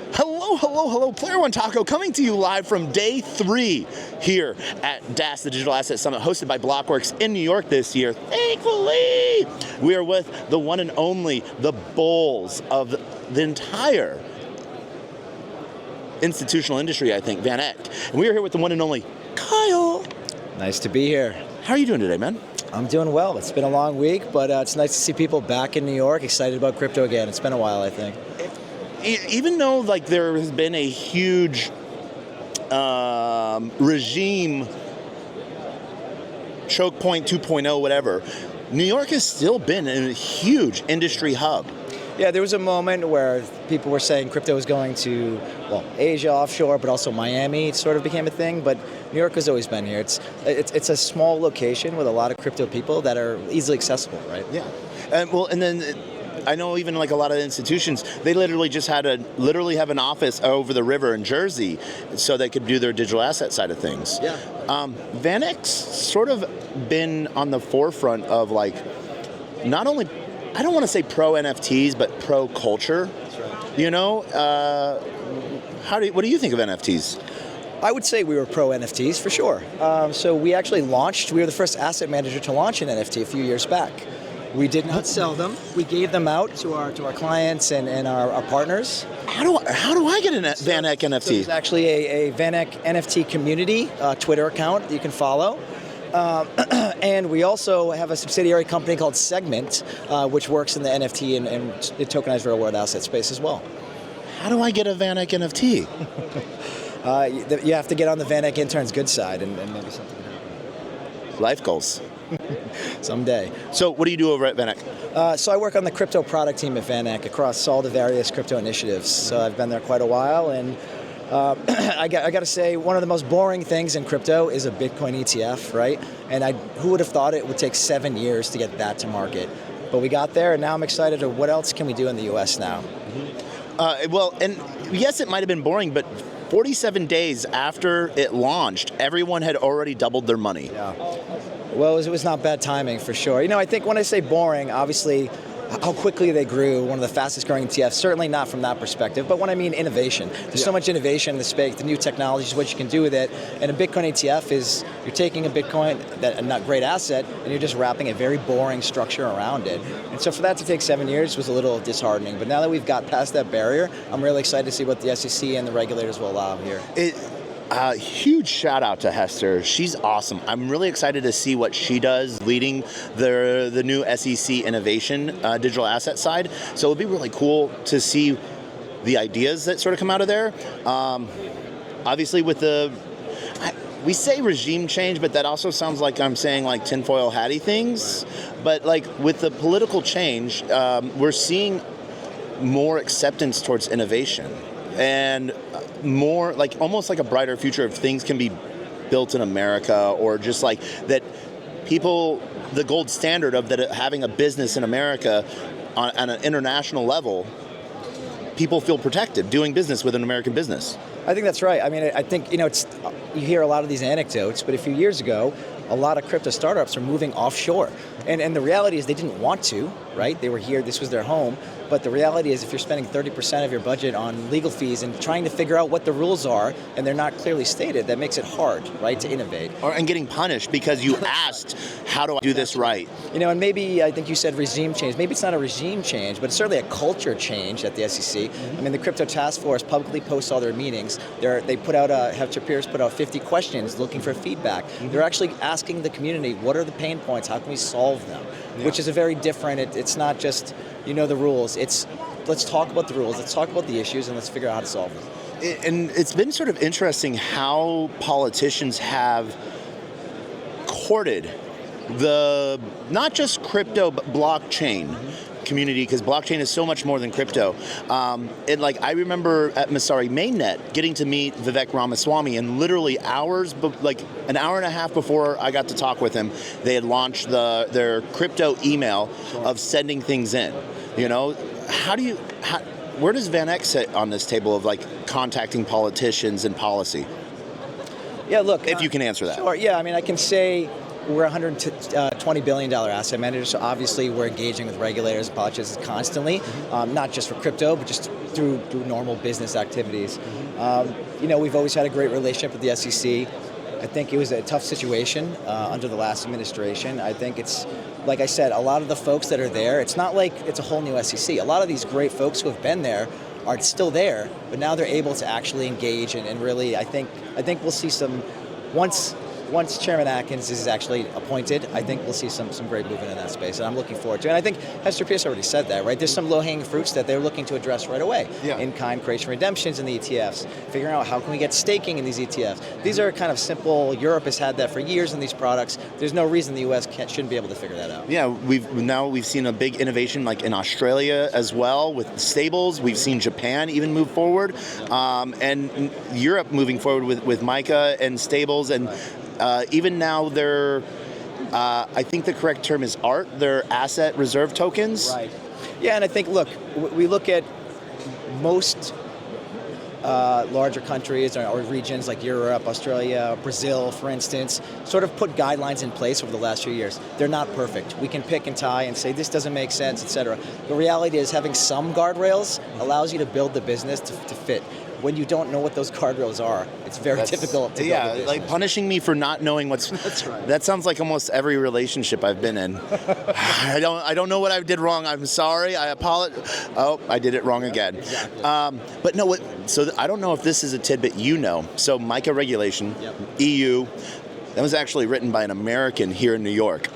Hello, Player One Taco coming to you live from day 3 here at DAS, the Digital Asset Summit, hosted by Blockworks in New York this year. Thankfully, we are with the one and only, the bulls of the entire institutional industry, I think, VanEck. And we are here with the one and only Kyle. Nice to be here. How are you doing today, man? I'm doing well. It's been a long week, but it's nice to see people back in New York, excited about crypto again. It's been a while, I think. Even though like there has been a huge regime choke point 2.0, whatever, New York has still been a huge industry hub. Yeah, there was a moment where people were saying crypto was going to, well, Asia offshore, but also Miami. It sort of became a thing, but New York has always been here. It's a small location with a lot of crypto people that are easily accessible, right? Yeah, and then I know even like a lot of institutions, they literally just had to have an office over the river in Jersey so they could do their digital asset side of things. Yeah. VanEck's sort of been on the forefront of like, not only, I don't want to say pro NFTs, but pro culture. That's right. You know, what do you think of NFTs? I would say we were pro NFTs for sure. So we actually launched, we were the first asset manager to launch an NFT a few years back. We did not sell them. We gave them out to our clients and our partners. How do I get a VanEck NFT? So there's actually a VanEck NFT community Twitter account that you can follow. And we also have a subsidiary company called Segment, which works in the NFT and the tokenized real world asset space as well. How do I get a VanEck NFT? You have to get on the VanEck Intern's good side and maybe something will happen. Life goals. Someday. So what do you do over at VanEck? So I work on the crypto product team at VanEck across all the various crypto initiatives. So I've been there quite a while, and I got to say, one of the most boring things in crypto is a Bitcoin ETF, right? And who would have thought it would take 7 years to get that to market? But we got there, and now I'm excited to what else can we do in the U.S. now? Well, and yes, it might have been boring, but 47 days after it launched, everyone had already doubled their money. Yeah. Well, it was not bad timing for sure. You know, I think when I say boring, obviously, how quickly they grew, one of the fastest growing ETFs, certainly not from that perspective, but when I mean innovation, there's so much innovation in the space, the new technologies, what you can do with it, and a Bitcoin ETF is, you're taking a Bitcoin, a not great asset, and you're just wrapping a very boring structure around it. And so for that to take 7 years was a little disheartening, but now that we've got past that barrier, I'm really excited to see what the SEC and the regulators will allow here. Huge shout out to Hester. She's awesome. I'm really excited to see what she does leading the new SEC innovation digital asset side. So it'll be really cool to see the ideas that sort of come out of there. Obviously with we say regime change, but that also sounds like I'm saying like tinfoil hatty things. But like with the political change, we're seeing more acceptance towards innovation. And more like almost like a brighter future of things can be built in America, or just like that people, the gold standard of that having a business in America on an international level, people feel protected doing business with an American business. I think that's right. I mean, I think, you know, you hear a lot of these anecdotes, but a few years ago, a lot of crypto startups are moving offshore. And the reality is they didn't want to, right? They were here, this was their home. But the reality is if you're spending 30% of your budget on legal fees and trying to figure out what the rules are, and they're not clearly stated, that makes it hard, right, to innovate. And getting punished because you asked, how do I do this right? You know, and maybe, I think you said regime change. Maybe it's not a regime change, but it's certainly a culture change at the SEC. I mean, the Crypto Task Force publicly posts all their meetings. They put out, Hester Pierce put out 50 questions looking for feedback. They're actually asking the community, what are the pain points? How can we solve them? Yeah. Which is a very different, it's not just, you know, the rules. It's, let's talk about the rules, let's talk about the issues, and let's figure out how to solve them. And it's been sort of interesting how politicians have courted the, not just crypto, but blockchain community, because blockchain is so much more than crypto. And like I remember at Masari Mainnet getting to meet Vivek Ramaswamy, and literally like an hour and a half before I got to talk with him, they had launched their crypto email of sending things in. You know, where does VanEck sit on this table of like contacting politicians and policy? Yeah, look. If you can answer that. Sure, yeah, I mean, I can say we're a $120 billion asset manager, so obviously we're engaging with regulators and politicians constantly, not just for crypto, but just through normal business activities. We've always had a great relationship with the SEC. I think it was a tough situation under the last administration. I think it's, like I said, a lot of the folks that are there, it's not like it's a whole new SEC. A lot of these great folks who have been there are still there, but now they're able to actually engage and really, I think we'll see some, once Chairman Atkins is actually appointed, I think we'll see some great movement in that space, and I'm looking forward to it. And I think Hester Pierce already said that, right? There's some low-hanging fruits that they're looking to address right away. Yeah. In-kind creation redemptions in the ETFs, figuring out how can we get staking in these ETFs. These are kind of simple. Europe has had that for years in these products. There's no reason the U.S. shouldn't be able to figure that out. Yeah, we've seen a big innovation like in Australia as well with stables. We've seen Japan even move forward, and Europe moving forward with MiCA and stables, and even now they're, I think the correct term is ART, they're asset reserve tokens. Right. Yeah, and I think, look, we look at most larger countries or regions like Europe, Australia, Brazil, for instance, sort of put guidelines in place over the last few years. They're not perfect. We can pick and tie and say this doesn't make sense, et cetera. The reality is having some guardrails allows you to build the business to fit. When you don't know what those guardrails are, it's very difficult to build a business. Like punishing me for not knowing what's. That's right. That sounds like almost every relationship I've been in. I don't know what I did wrong. I'm sorry. I apologize. Oh, I did it wrong again. Exactly. But no, I don't know if this is a tidbit you know. So MiCA regulation, EU, that was actually written by an American here in New York.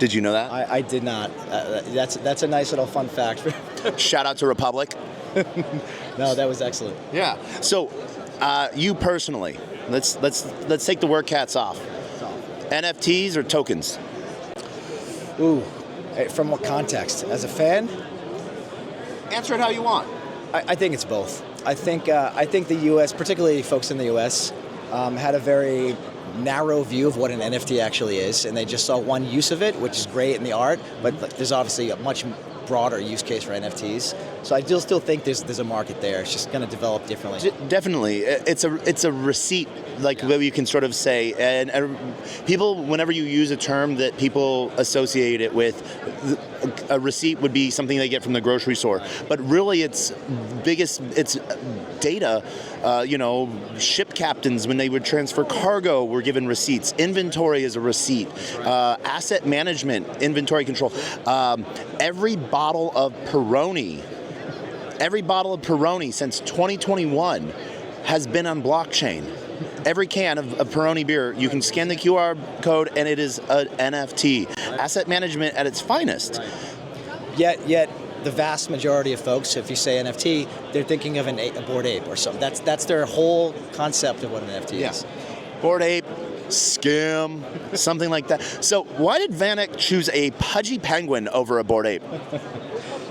Did you know that? I did not. That's a nice little fun fact. Shout out to Republic. No, that was excellent. Yeah. So, you personally, let's take the work hats off. NFTs or tokens? Ooh, from what context? As a fan? Answer it how you want. I think it's both. I think the U.S., particularly folks in the U.S., had a very narrow view of what an NFT actually is, and they just saw one use of it, which is great in the art, but there's obviously a much broader use case for NFTs. So I still think there's a market there. It's just going to develop differently. Definitely, it's a receipt, like where you can sort of say, and people, whenever you use a term that people associate it with, a receipt would be something they get from the grocery store. But really, it's data. Ship captains, when they would transfer cargo, were given receipts. Inventory is a receipt. Asset management, inventory control. Every bottle of Peroni since 2021 has been on blockchain. Every can of Peroni beer, you can scan the QR code and it is an NFT. Asset management at its finest. Yet the vast majority of folks, if you say NFT, they're thinking of a Bored Ape or something. That's their whole concept of what an NFT is. Bored Ape, Skim, something like that. So why did VanEck choose a pudgy penguin over a Bored Ape?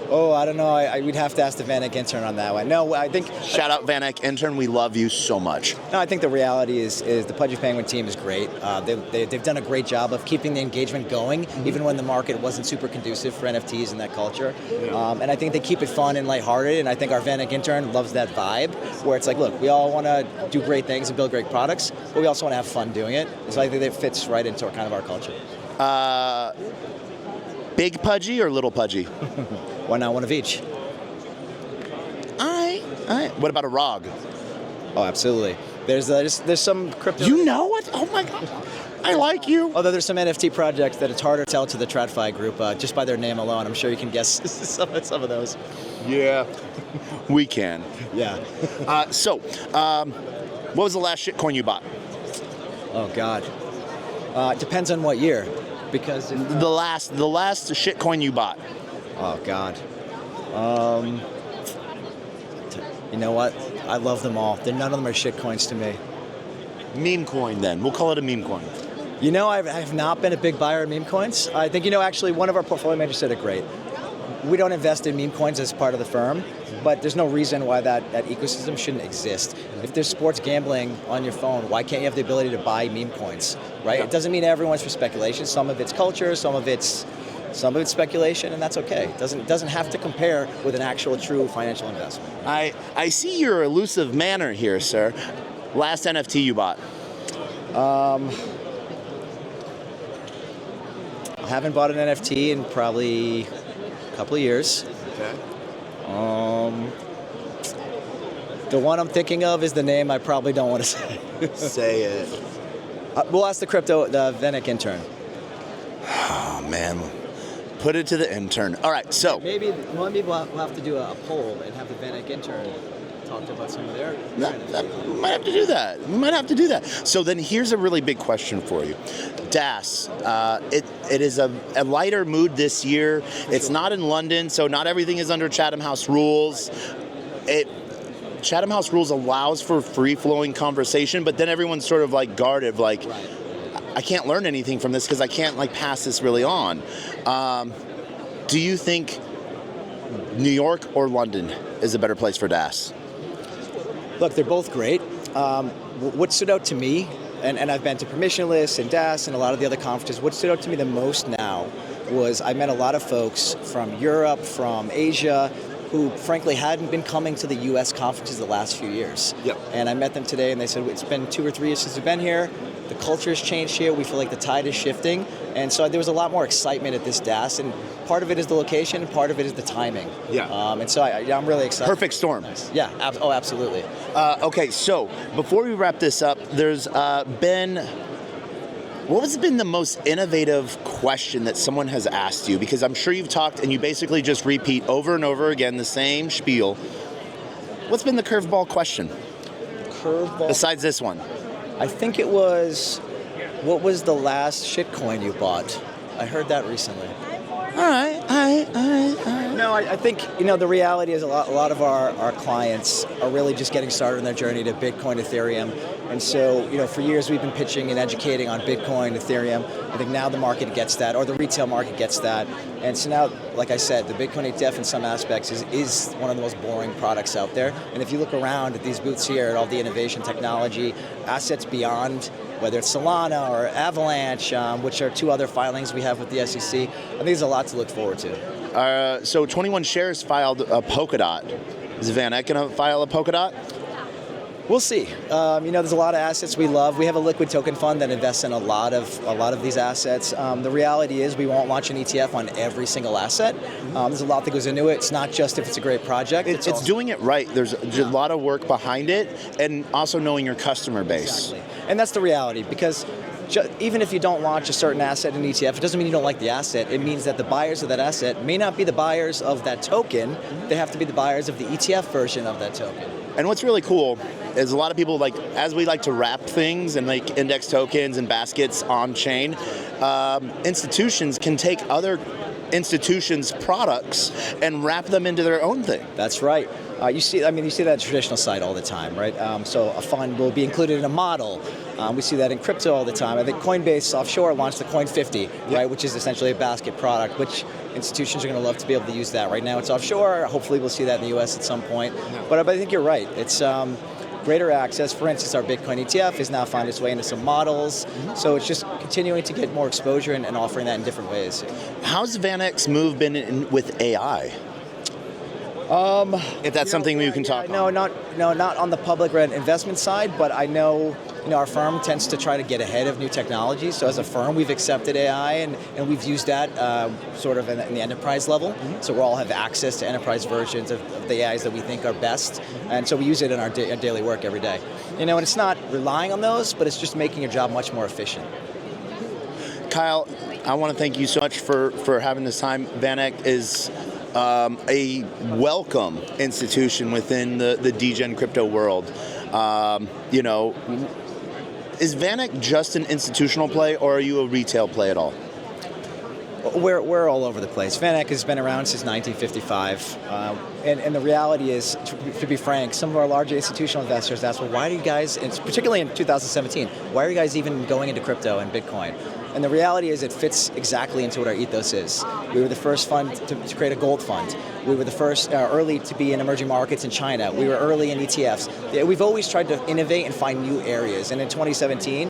Oh, I don't know. We'd have to ask the VanEck intern on that one. No, I think... Shout out VanEck intern. We love you so much. No, I think the reality is the Pudgy Penguin team is great. They've done a great job of keeping the engagement going, even when the market wasn't super conducive for NFTs and that culture. And I think they keep it fun and lighthearted, and I think our VanEck intern loves that vibe, where it's like, look, we all want to do great things and build great products, but we also want to have fun doing it. So I think that fits right into our culture. Big pudgy or little pudgy? Why not one of each? All right. What about a ROG? Oh, absolutely. There's some crypto. You know what? Oh my God. I like you. Although there's some NFT projects that it's harder to tell to the TradFi group just by their name alone. I'm sure you can guess some of those. Yeah, we can. Yeah. What was the last shitcoin you bought? Oh God. Depends on what year, because the last shitcoin you bought. Oh God. You know what? I love them all. None of them are shitcoins to me. Meme coin, then. We'll call it a meme coin. You know, I have not been a big buyer of meme coins. I think, actually, one of our portfolio managers said it great. We don't invest in meme coins as part of the firm, but there's no reason why that ecosystem shouldn't exist. If there's sports gambling on your phone, why can't you have the ability to buy meme coins, right? It doesn't mean everyone's for speculation. Some of it's culture, some of it's speculation, and that's okay. It doesn't have to compare with an actual true financial investment. I see your elusive manner here, sir. Last NFT you bought? Haven't bought an NFT in probably a couple of years. Okay. The one I'm thinking of is the name I probably don't want to say. Say it. We'll ask the VanEck intern. Oh, man. Put it to the intern. All right, so. Maybe we'll have to do a poll and have the VanEck intern talk about some of their. We might have to do that. We might have to do that. So then here's a really big question for you. DAS, it is a lighter mood this year. It's not in London, so not everything is under Chatham House rules. Chatham House rules allows for free-flowing conversation, but then everyone's sort of like guarded, like, I can't learn anything from this because I can't like pass this really on. Do you think New York or London is a better place for DAS? Look, they're both great. What stood out to me, and I've been to Permissionless and DAS and a lot of the other conferences, what stood out to me the most now was I met a lot of folks from Europe, from Asia, who frankly hadn't been coming to the US conferences the last few years. Yep. And I met them today and they said, it's been 2 or 3 years since we've been here. The culture has changed here. We feel like the tide is shifting. And so there was a lot more excitement at this DAS. And part of it is the location, and part of it is the timing. Yeah. And so I'm really excited. Perfect storm. Yeah, absolutely. Okay, so before we wrap this up, there's been... What has been the most innovative question that someone has asked you? Because I'm sure you've talked and you basically just repeat over and over again the same spiel. What's been the curveball question? Curveball? Besides this one. I think it was, what was the last shitcoin you bought? I heard that recently. All right. No, I think, the reality is a lot of our clients are really just getting started on their journey to Bitcoin, Ethereum. And so, for years we've been pitching and educating on Bitcoin, Ethereum. I think now the market gets that, or the retail market gets that. And so now, like I said, the Bitcoin ETF in some aspects is one of the most boring products out there. And if you look around at these booths here, at all the innovation, technology, assets beyond, whether it's Solana or Avalanche, which are 2 other filings we have with the SEC, I think there's a lot to look forward to. So 21 Shares filed a Polkadot. Is VanEck going to file a Polkadot? We'll see. There's a lot of assets we love. We have a liquid token fund that invests in a lot of these assets. The reality is we won't launch an ETF on every single asset. There's a lot that goes into it. It's not just if it's a great project. It's doing it right. There's a lot of work behind it, and also knowing your customer base. Exactly. And that's the reality, because even if you don't launch a certain asset in ETF, it doesn't mean you don't like the asset. It means that the buyers of that asset may not be the buyers of that token. They have to be the buyers of the ETF version of that token. And what's really cool is a lot of people, as we like to wrap things and make index tokens and baskets on chain, institutions can take other institutions' products and wrap them into their own thing. That's right. You see that traditional side all the time, right? So a fund will be included in a model. We see that in crypto all the time. I think Coinbase offshore launched the Coin 50, right, which is essentially a basket product, which institutions are going to love to be able to use that. Right now it's offshore. Hopefully we'll see that in the U.S. at some point. But I think you're right. It's greater access. For instance, our Bitcoin ETF has now found its way into some models. So it's just continuing to get more exposure and offering that in different ways. How's VanEck's move been with AI? If that's something we can talk about. No, not on the public investment side, but I know, our firm tends to try to get ahead of new technologies. So as a firm, we've accepted AI and we've used that sort of in the enterprise level. So we all have access to enterprise versions of the AIs that we think are best. And so we use it in our daily work every day. And it's not relying on those, but it's just making your job much more efficient. Kyle, I want to thank you so much for having this time. VanEck is a welcome institution within the degen crypto world. Is VanEck just an institutional play, or are you a retail play at all? We're all over the place. VanEck has been around since 1955, and the reality is, to be frank, some of our larger institutional investors ask, well, why do you guys, particularly in 2017, why are you guys even going into crypto and Bitcoin? And the reality is it fits exactly into what our ethos is. We were the first fund to create a gold fund. We were the first early to be in emerging markets in China. We were early in ETFs. We've always tried to innovate and find new areas. And in 2017,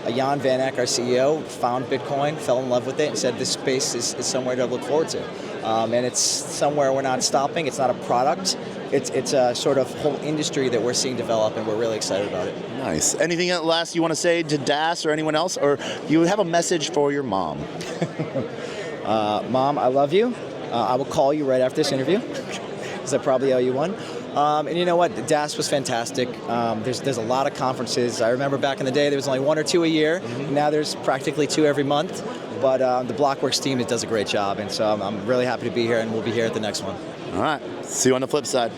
Jan VanEck, our CEO, found Bitcoin, fell in love with it, and said this space is somewhere to look forward to. And it's somewhere we're not stopping. It's not a product. It's a sort of whole industry that we're seeing develop, and we're really excited about it. Nice. Anything last you want to say to DAS or anyone else? Or you have a message for your mom? Mom, I love you. I will call you right after this interview because I probably owe you one. And you know what? DAS was fantastic. There's a lot of conferences. I remember back in the day there was only 1 or 2 a year. Now there's practically 2 every month. But the Blockworks team does a great job, and so I'm really happy to be here, and we'll be here at the next one. All right. See you on the flip side.